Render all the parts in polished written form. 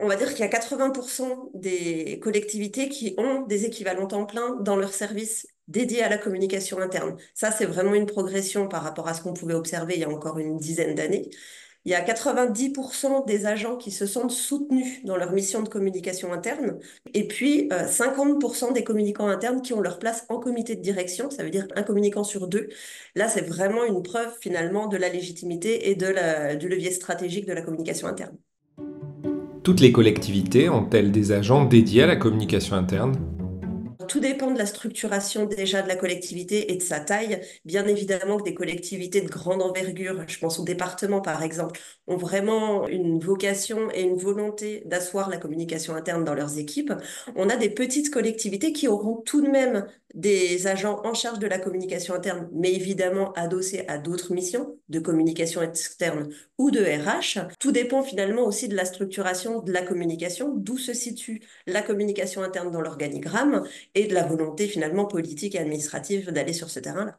On va dire qu'il y a 80% des collectivités qui ont des équivalents temps plein dans leurs services dédiés à la communication interne. Ça, c'est vraiment une progression par rapport à ce qu'on pouvait observer il y a encore une dizaine d'années. Il y a 90% des agents qui se sentent soutenus dans leur mission de communication interne. Et puis, 50% des communicants internes qui ont leur place en comité de direction, ça veut dire un communicant sur deux. Là, c'est vraiment une preuve finalement de la légitimité et du levier stratégique de la communication interne. Toutes les collectivités ont-elles des agents dédiés à la communication interne? Tout dépend de la structuration déjà de la collectivité et de sa taille. Bien évidemment que des collectivités de grande envergure, je pense au département par exemple, ont vraiment une vocation et une volonté d'asseoir la communication interne dans leurs équipes. On a des petites collectivités qui auront tout de même des agents en charge de la communication interne, mais évidemment adossés à d'autres missions de communication externe ou de RH. Tout dépend finalement aussi de la structuration de la communication, d'où se situe la communication interne dans l'organigramme et de la volonté finalement politique et administrative d'aller sur ce terrain-là.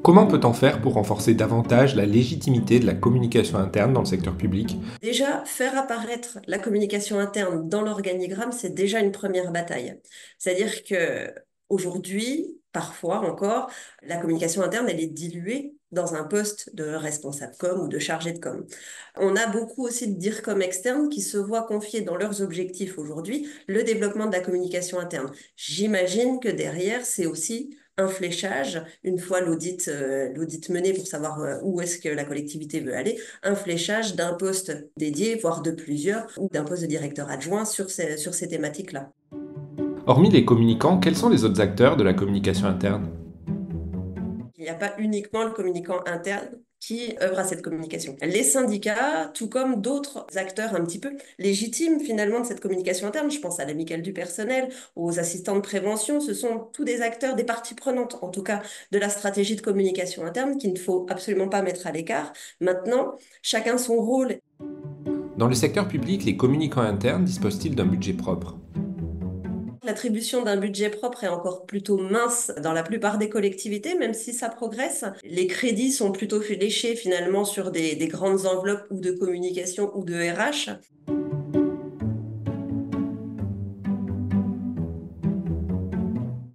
Comment peut-on faire pour renforcer davantage la légitimité de la communication interne dans le secteur public? Déjà, faire apparaître la communication interne dans l'organigramme, c'est déjà une première bataille. C'est-à-dire que aujourd'hui, parfois encore, la communication interne, elle est diluée dans un poste de responsable com ou de chargé de com. On a beaucoup aussi de DIRCOM externes qui se voient confier dans leurs objectifs aujourd'hui le développement de la communication interne. J'imagine que derrière, c'est aussi un fléchage, une fois l'audit mené pour savoir où est-ce que la collectivité veut aller, un fléchage d'un poste dédié, voire de plusieurs, ou d'un poste de directeur adjoint sur ces thématiques-là. Hormis les communicants, quels sont les autres acteurs de la communication interne? Il n'y a pas uniquement le communicant interne qui œuvre à cette communication. Les syndicats, tout comme d'autres acteurs un petit peu légitimes finalement de cette communication interne, je pense à l'amicale du personnel, aux assistants de prévention, ce sont tous des acteurs, des parties prenantes en tout cas de la stratégie de communication interne qu'il ne faut absolument pas mettre à l'écart. Maintenant, chacun son rôle. Dans le secteur public, les communicants internes disposent-ils d'un budget propre? L'attribution d'un budget propre est encore plutôt mince dans la plupart des collectivités, même si ça progresse. Les crédits sont plutôt fléchés finalement sur des grandes enveloppes ou de communication ou de RH.